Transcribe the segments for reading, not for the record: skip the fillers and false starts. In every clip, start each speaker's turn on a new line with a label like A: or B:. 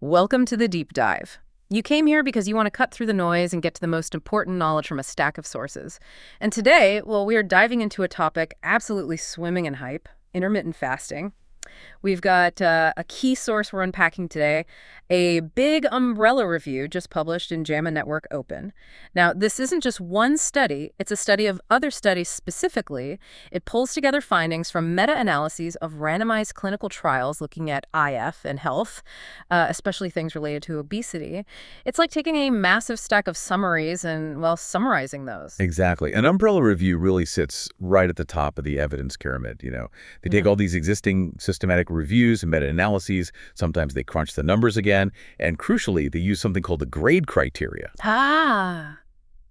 A: Welcome to the deep dive. You came here because you want to cut through the noise and get to the most important knowledge from a stack of sources. And today, well, we are diving into a topic absolutely swimming in hype, intermittent fasting. We've got a key source we're unpacking today, a big umbrella review just published in JAMA Network Open. Now, this isn't just one study, it's a study of other studies specifically. It pulls together findings from meta-analyses of randomized clinical trials looking at IF and health, especially things related to obesity. It's like taking a massive stack of summaries and, well, summarizing those.
B: Exactly. An umbrella review really sits right at the top of the evidence pyramid. They take all these existing systematic reviews and meta-analyses. Sometimes they crunch the numbers again. And crucially, they use something called the grade criteria.
A: Ah,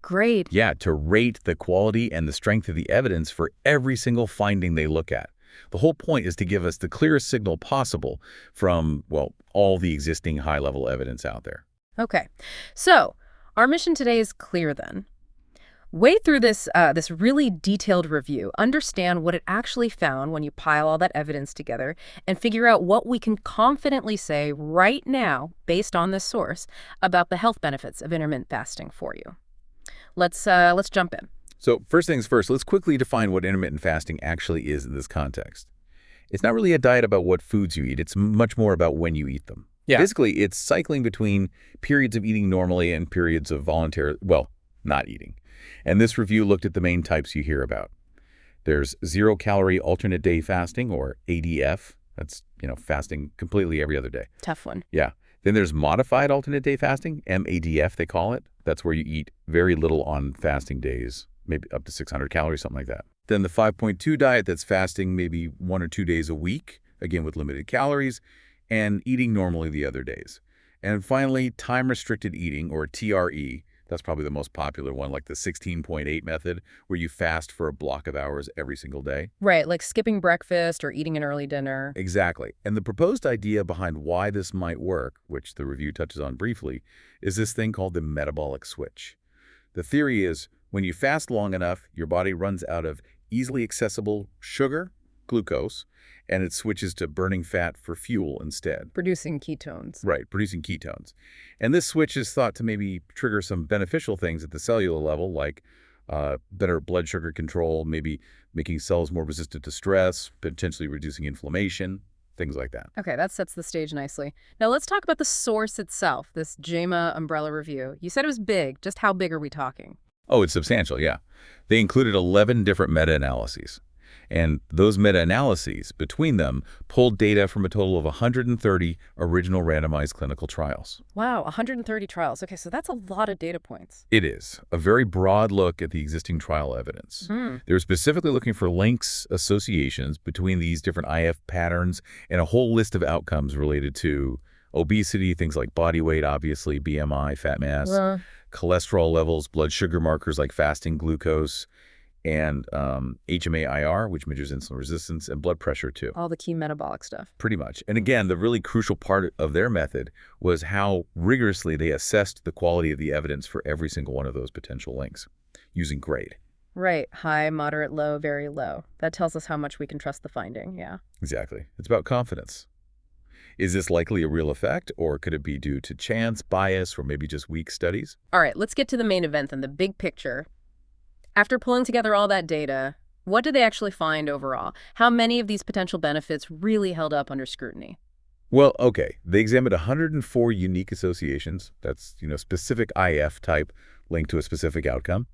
A: grade.
B: Yeah, to rate the quality and the strength of the evidence for every single finding they look at. The whole point is to give us the clearest signal possible from, well, all the existing high-level evidence out there.
A: Okay, so our mission today is clear then. Wade through this really detailed review, understand what it actually found when you pile all that evidence together, and figure out what we can confidently say right now, based on this source, about the health benefits of intermittent fasting for you. Let's jump in.
B: So first things first, let's quickly define what intermittent fasting actually is in this context. It's not really a diet about what foods you eat. It's much more about when you eat them.
A: Yeah.
B: Basically, it's cycling between periods of eating normally and periods of not eating. And this review looked at the main types you hear about. There's zero-calorie alternate day fasting, or ADF. That's, fasting completely every other day.
A: Tough one.
B: Yeah. Then there's modified alternate day fasting, MADF they call it. That's where you eat very little on fasting days, maybe up to 600 calories, something like that. Then the 5.2 diet, that's fasting maybe 1 or 2 days a week, again with limited calories, and eating normally the other days. And finally, time-restricted eating, or TRE. That's probably the most popular one, like the 16.8 method, where you fast for a block of hours every single day.
A: Right, like skipping breakfast or eating an early dinner.
B: Exactly. And the proposed idea behind why this might work, which the review touches on briefly, is this thing called the metabolic switch. The theory is when you fast long enough, your body runs out of easily accessible sugar, glucose, and it switches to burning fat for fuel instead.
A: Producing ketones.
B: Right, producing ketones. And this switch is thought to maybe trigger some beneficial things at the cellular level, like better blood sugar control, maybe making cells more resistant to stress, potentially reducing inflammation, things like that.
A: Okay, that sets the stage nicely. Now let's talk about the source itself, this JAMA umbrella review. You said it was big. Just how big are we talking?
B: Oh, it's substantial, yeah. They included 11 different meta-analyses. And those meta-analyses, between them, pulled data from a total of 130 original randomized clinical trials.
A: Wow, 130 trials. Okay, so that's a lot of data points.
B: It is a very broad look at the existing trial evidence. They're specifically looking for links, associations between these different IF patterns and a whole list of outcomes related to obesity, things like body weight, obviously, BMI, fat mass, cholesterol levels, blood sugar markers like fasting glucose, and HMA-IR, which measures insulin resistance, and blood pressure, too.
A: All the key metabolic stuff.
B: Pretty much. And again, the really crucial part of their method was how rigorously they assessed the quality of the evidence for every single one of those potential links using grade.
A: Right. High, moderate, low, very low. That tells us how much we can trust the finding, yeah.
B: Exactly. It's about confidence. Is this likely a real effect, or could it be due to chance, bias, or maybe just weak studies?
A: All right, let's get to the main event and the big picture. After pulling together all that data, what did they actually find overall? How many of these potential benefits really held up under scrutiny?
B: Well, okay. They examined 104 unique associations. That's, specific IF type linked to a specific outcome.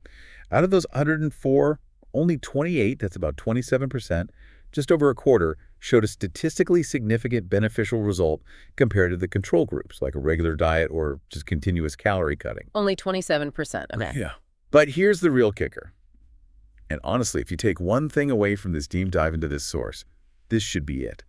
B: Out of those 104, only 28, that's about 27%, just over a quarter, showed a statistically significant beneficial result compared to the control groups, like a regular diet or just continuous calorie cutting.
A: Only 27%. Okay.
B: Yeah. But here's the real kicker. And honestly, if you take one thing away from this deep dive into this source, this should be it.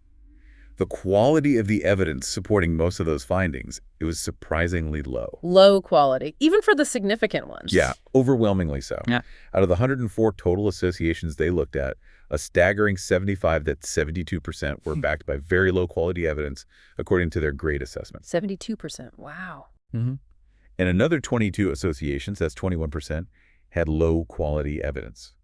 B: The quality of the evidence supporting most of those findings, it was surprisingly low.
A: Low quality, even for the significant ones.
B: Yeah, overwhelmingly so.
A: Yeah.
B: Out of the 104 total associations they looked at, a staggering 75, that's 72%, were backed by very low quality evidence according to their grade assessment.
A: 72%. Wow.
B: And another 22 associations, that's 21%, had low quality evidence.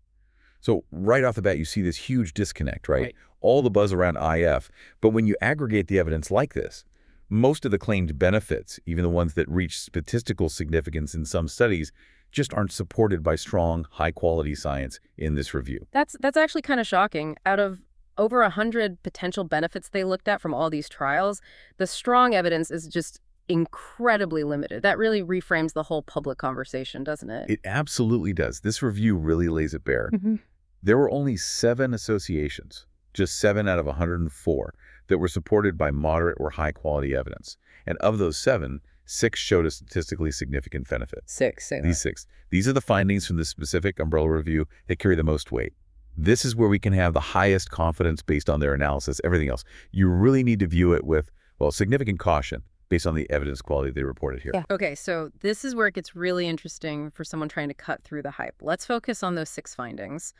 B: So right off the bat, you see this huge disconnect, right? All the buzz around IF, but when you aggregate the evidence like this, Most of the claimed benefits, even the ones that reach statistical significance in some studies, just aren't supported by strong, high-quality science in this review.
A: That's actually kind of shocking. Out of over 100 potential benefits they looked at from all these trials, the strong evidence is just incredibly limited. That really reframes the whole public conversation, doesn't it?
B: It absolutely does. This review really lays it bare.
A: Mhm.
B: There were only 7 associations, just 7 out of 104, that were supported by moderate or high-quality evidence. And of those 7, 6 showed a statistically significant benefit.
A: Say
B: These
A: that.
B: 6. These are the findings from this specific umbrella review that carry the most weight. This is where we can have the highest confidence based on their analysis. Everything else, you really need to view it with, well, significant caution based on the evidence quality they reported here.
A: Yeah. Okay, so this is where it gets really interesting for someone trying to cut through the hype. Let's focus on those 6 findings.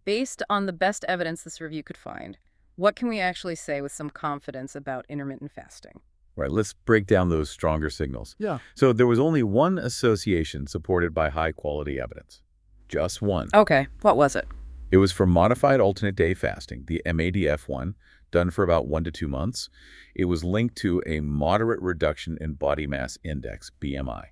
A: Based on the best evidence this review could find, what can we actually say with some confidence about intermittent fasting?
B: Right, let's break down those stronger signals.
A: Yeah.
B: So there was only one association supported by high-quality evidence. Just one.
A: Okay, what was it?
B: It was for modified alternate day fasting, the MADF one, done for about 1 to 2 months. It was linked to a moderate reduction in body mass index, BMI.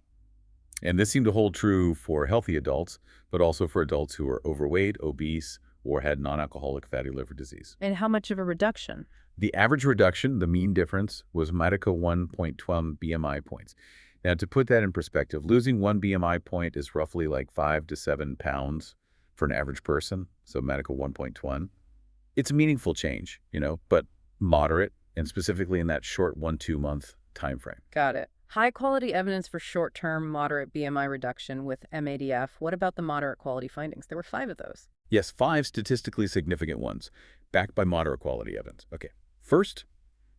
B: And this seemed to hold true for healthy adults, but also for adults who were overweight, obese, or had non-alcoholic fatty liver disease.
A: And how much of a reduction?
B: The average reduction, the mean difference, was Medica 1.12 BMI points. Now, to put that in perspective, losing 1 BMI point is roughly like 5 to 7 pounds for an average person, so Medica 1.1. It's a meaningful change, but moderate, and specifically in that short 1-2 month time frame.
A: Got it. High-quality evidence for short-term moderate BMI reduction with MADF. What about the moderate quality findings? There were 5 of those.
B: Yes, 5 statistically significant ones, backed by moderate quality evidence. Okay, first,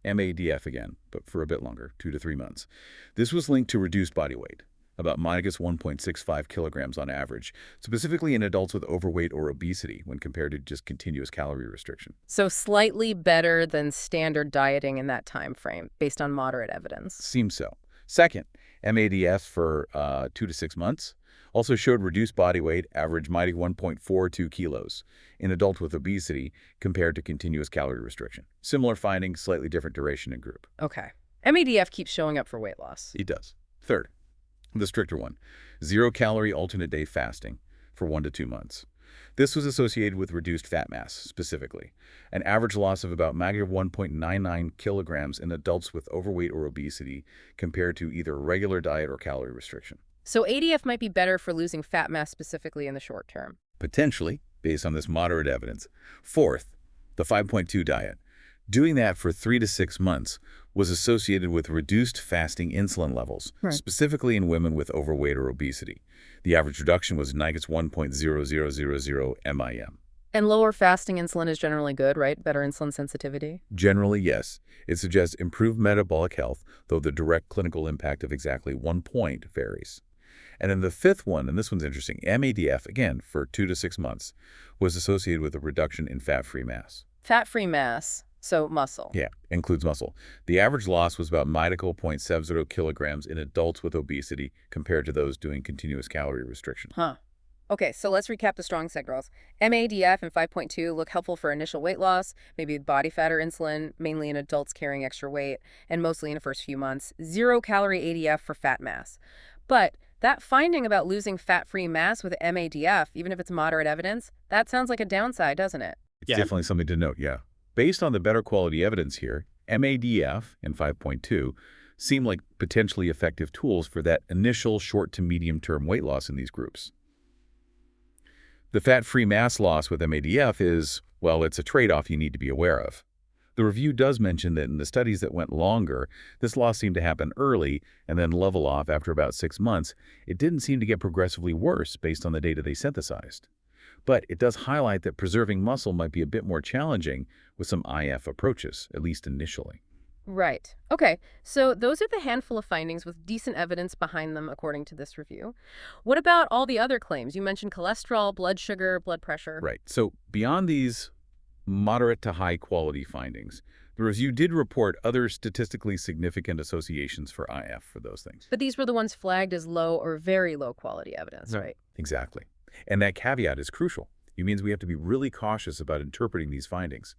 B: MADF again, but for a bit longer, 2 to 3 months. This was linked to reduced body weight, about minus 1.65 kilograms on average, specifically in adults with overweight or obesity when compared to just continuous calorie restriction.
A: So slightly better than standard dieting in that time frame, based on moderate evidence.
B: Seems so. Second, MADF for 2 to 6 months also showed reduced body weight, average mighty 1.42 kilos, in adults with obesity compared to continuous calorie restriction. Similar findings, slightly different duration and group.
A: Okay. MADF keeps showing up for weight loss.
B: It does. Third, the stricter one, 0-calorie alternate day fasting for 1 to 2 months. This was associated with reduced fat mass, specifically, an average loss of about negative 1.99 kilograms in adults with overweight or obesity compared to either regular diet or calorie restriction.
A: So ADF might be better for losing fat mass specifically in the short term.
B: Potentially, based on this moderate evidence. Fourth, the 5.2 diet. Doing that for 3 to 6 months was associated with reduced fasting insulin levels, specifically in women with overweight or obesity. The average reduction was negative 1.0000 MIM.
A: And lower fasting insulin is generally good, right? Better insulin sensitivity?
B: Generally, yes. It suggests improved metabolic health, though the direct clinical impact of exactly 1 point varies. And then the fifth one, and this one's interesting, MADF, again, for 2 to 6 months, was associated with a reduction in fat-free mass.
A: Fat-free mass, so muscle.
B: Yeah, includes muscle. The average loss was about medical 0.70 kilograms in adults with obesity compared to those doing continuous calorie restriction.
A: Huh. Okay, so let's recap the strong signals. MADF and 5.2 look helpful for initial weight loss, maybe body fat or insulin, mainly in adults carrying extra weight, and mostly in the first few months. 0-calorie ADF for fat mass. But that finding about losing fat-free mass with MADF, even if it's moderate evidence, that sounds like a downside, doesn't it?
B: It's definitely something to note, yeah. Based on the better quality evidence here, MADF and 5.2 seem like potentially effective tools for that initial short to medium-term weight loss in these groups. The fat-free mass loss with MADF is, well, it's a trade-off you need to be aware of. The review does mention that in the studies that went longer, this loss seemed to happen early and then level off after about 6 months. It didn't seem to get progressively worse based on the data they synthesized. But it does highlight that preserving muscle might be a bit more challenging with some IF approaches, at least initially.
A: Right. Okay, so those are the handful of findings with decent evidence behind them according to this review. What about all the other claims? You mentioned cholesterol, blood sugar, blood pressure.
B: Right. So beyond these moderate to high quality findings, the review did report other statistically significant associations for IF for those things.
A: But these were the ones flagged as low or very low quality evidence, right?
B: Exactly. And that caveat is crucial. It means we have to be really cautious about interpreting these findings.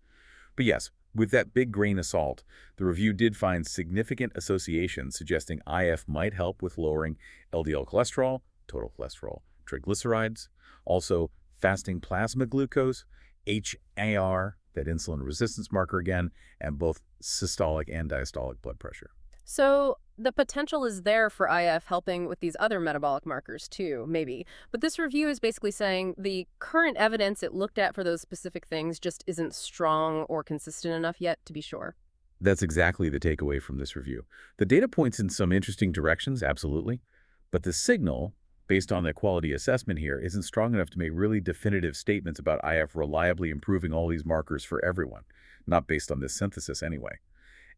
B: But yes, With that big grain of salt, the review did find significant associations suggesting IF might help with lowering LDL cholesterol, total cholesterol, triglycerides, also fasting plasma glucose, HAR, that insulin resistance marker again, and both systolic and diastolic blood pressure.
A: So the potential is there for IF helping with these other metabolic markers too, maybe. But this review is basically saying the current evidence it looked at for those specific things just isn't strong or consistent enough yet to be sure.
B: That's exactly the takeaway from this review. The data points in some interesting directions, absolutely, but the signal, based on the quality assessment here, isn't strong enough to make really definitive statements about IF reliably improving all these markers for everyone, not based on this synthesis anyway.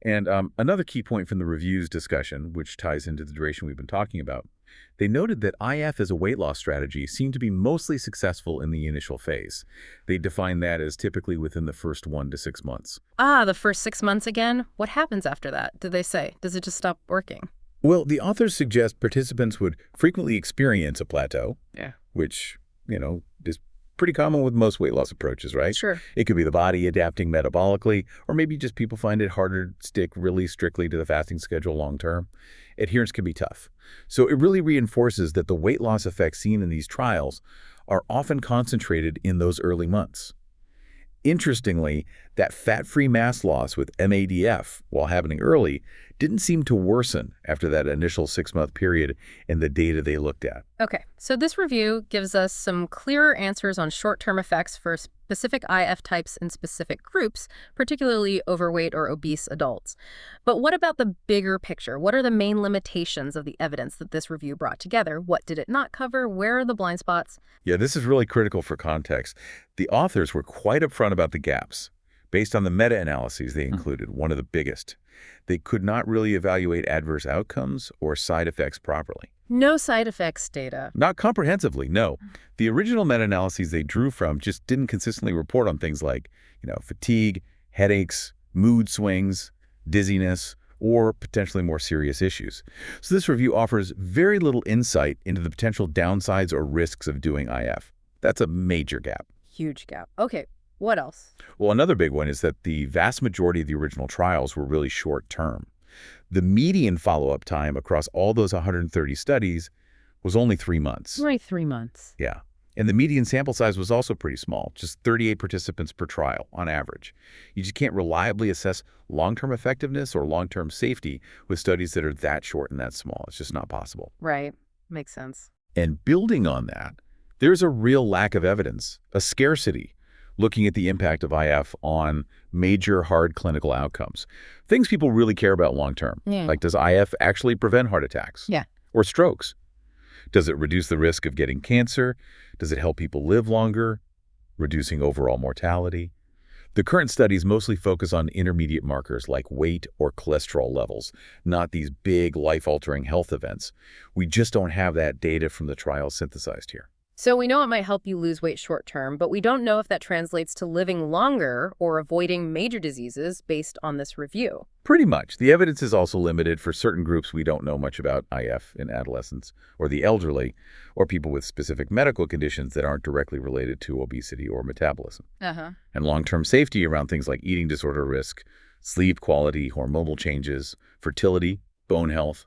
B: And another key point from the review's discussion, which ties into the duration we've been talking about, they noted that IF as a weight loss strategy seemed to be mostly successful in the initial phase. They define that as typically within the first 1 to 6 months.
A: Ah, the first 6 months again? What happens after that? Did they say? Does it just stop working?
B: Well, the authors suggest participants would frequently experience a plateau,
A: Yeah.
B: which, is pretty common with most weight loss approaches, right?
A: Sure.
B: It could be the body adapting metabolically, or maybe just people find it harder to stick really strictly to the fasting schedule long term. Adherence can be tough. So it really reinforces that the weight loss effects seen in these trials are often concentrated in those early months. Interestingly, that fat-free mass loss with MADF, while happening early, didn't seem to worsen after that initial 6-month period in the data they looked at.
A: Okay, so this review gives us some clearer answers on short-term effects for specific IF types in specific groups, particularly overweight or obese adults. But what about the bigger picture? What are the main limitations of the evidence that this review brought together? What did it not cover? Where are the blind spots?
B: Yeah, this is really critical for context. The authors were quite upfront about the gaps. Based on the meta-analyses they included, one of the biggest, they could not really evaluate adverse outcomes or side effects properly.
A: No side effects data.
B: Not comprehensively, no. The original meta-analyses they drew from just didn't consistently report on things like, fatigue, headaches, mood swings, dizziness, or potentially more serious issues. So this review offers very little insight into the potential downsides or risks of doing IF. That's a major gap.
A: Huge gap. Okay, what else?
B: Well, another big one is that the vast majority of the original trials were really short-term. The median follow-up time across all those 130 studies was only 3 months.
A: Only 3 months.
B: Yeah. And the median sample size was also pretty small, just 38 participants per trial on average. You just can't reliably assess long-term effectiveness or long-term safety with studies that are that short and that small. It's just not possible.
A: Right. Makes sense.
B: And building on that, there's a real lack of evidence, a scarcity, looking at the impact of IF on major hard clinical outcomes. Things people really care about long-term, like does IF actually prevent heart attacks?
A: Yeah.
B: Or strokes? Does it reduce the risk of getting cancer? Does it help people live longer, reducing overall mortality? The current studies mostly focus on intermediate markers like weight or cholesterol levels, not these big life-altering health events. We just don't have that data from the trials synthesized here.
A: So we know it might help you lose weight short term, but we don't know if that translates to living longer or avoiding major diseases based on this review.
B: Pretty much. The evidence is also limited for certain groups we don't know much about IF in adolescents, or the elderly, or people with specific medical conditions that aren't directly related to obesity or metabolism. And long-term safety around things like eating disorder risk, sleep quality, hormonal changes, fertility, bone health.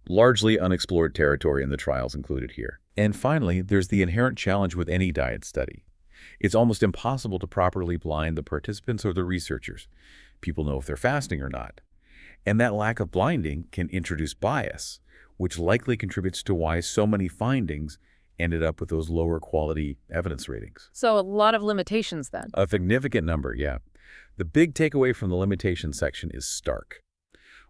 B: Largely unexplored territory in the trials included here. And finally, there's the inherent challenge with any diet study. It's almost impossible to properly blind the participants or the researchers. People know if they're fasting or not. And that lack of blinding can introduce bias, which likely contributes to why so many findings ended up with those lower quality evidence ratings.
A: So a lot of limitations then.
B: A significant number, yeah. The big takeaway from the limitations section is stark.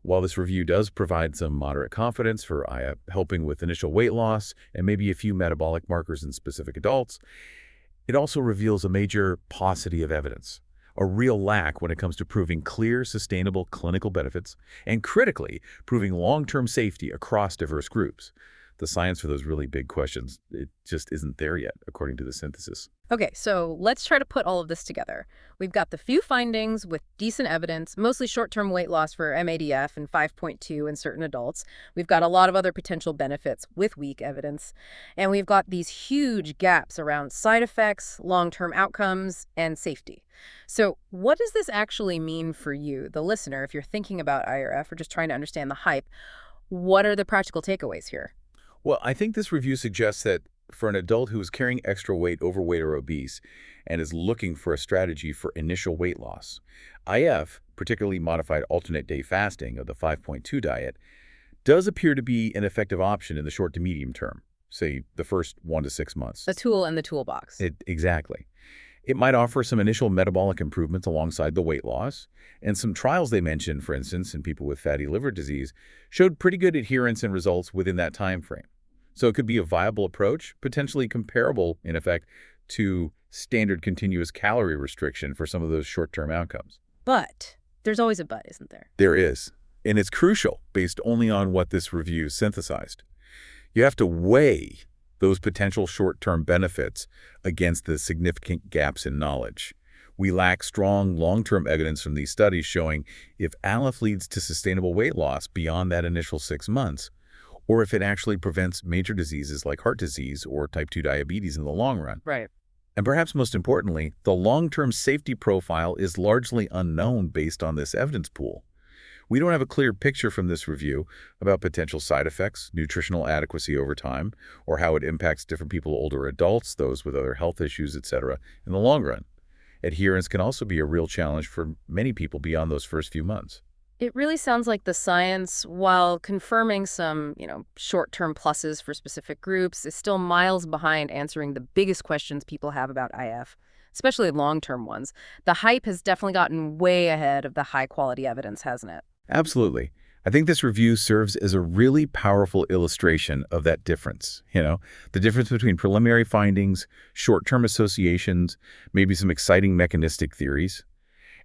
B: While this review does provide some moderate confidence for helping with initial weight loss and maybe a few metabolic markers in specific adults, it also reveals a major paucity of evidence, a real lack when it comes to proving clear, sustainable clinical benefits, and critically, proving long-term safety across diverse groups. the science for those really big questions, it just isn't there yet, according to the synthesis.
A: Okay, so let's try to put all of this together. We've got the few findings with decent evidence, mostly short-term weight loss for MADF and 5.2 in certain adults. We've got a lot of other potential benefits with weak evidence. And we've got these huge gaps around side effects, long-term outcomes, and safety. So what does this actually mean for you, the listener, if you're thinking about IRF or just trying to understand the hype? What are the practical takeaways here?
B: Well, I think this review suggests that for an adult who is carrying extra weight, overweight, or obese, and is looking for a strategy for initial weight loss, IF, particularly modified alternate day fasting of the 5.2 diet, does appear to be an effective option in the short to medium term, say the first 1 to 6 months.
A: A tool in the toolbox.
B: Exactly. It might offer some initial metabolic improvements alongside the weight loss, and some trials they mentioned, for instance, in people with fatty liver disease, showed pretty good adherence and results within that time frame. So it could be a viable approach, potentially comparable, in effect, to standard continuous calorie restriction for some of those short-term outcomes.
A: But there's always a but, isn't there?
B: There is, and it's crucial based only on what this review synthesized. You have to weigh those potential short-term benefits against the significant gaps in knowledge. We lack strong long-term evidence from these studies showing if ALF leads to sustainable weight loss beyond that initial 6 months, or if it actually prevents major diseases like heart disease or type 2 diabetes in the long run.
A: Right.
B: And perhaps most importantly, the long-term safety profile is largely unknown based on this evidence pool. We don't have a clear picture from this review about potential side effects, nutritional adequacy over time, or how it impacts different people, older adults, those with other health issues, etc., in the long run. Adherence can also be a real challenge for many people beyond those first few months.
A: It really sounds like the science, while confirming some, short-term pluses for specific groups, is still miles behind answering the biggest questions people have about IF, especially long-term ones. The hype has definitely gotten way ahead of the high-quality evidence, hasn't it?
B: Absolutely. I think this review serves as a really powerful illustration of that difference, the difference between preliminary findings, short-term associations, maybe some exciting mechanistic theories,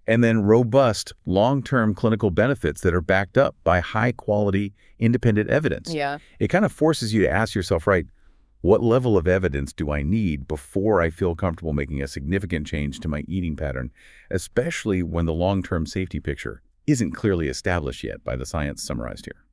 B: and then robust long-term clinical benefits that are backed up by high-quality independent evidence.
A: Yeah.
B: It kind of forces you to ask yourself, right, what level of evidence do I need before I feel comfortable making a significant change to my eating pattern, especially when the long-term safety picture isn't clearly established yet by the science summarized here.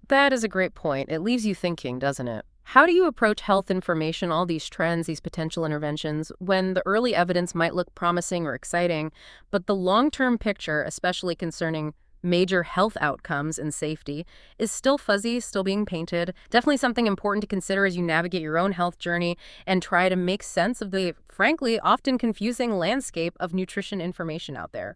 A: That is a great point. It leaves you thinking, doesn't it? How do you approach health information, all these trends, these potential interventions, when the early evidence might look promising or exciting, but the long-term picture, especially concerning major health outcomes and safety, is still fuzzy, still being painted? Definitely something important to consider as you navigate your own health journey and try to make sense of the, frankly, often confusing landscape of nutrition information out there.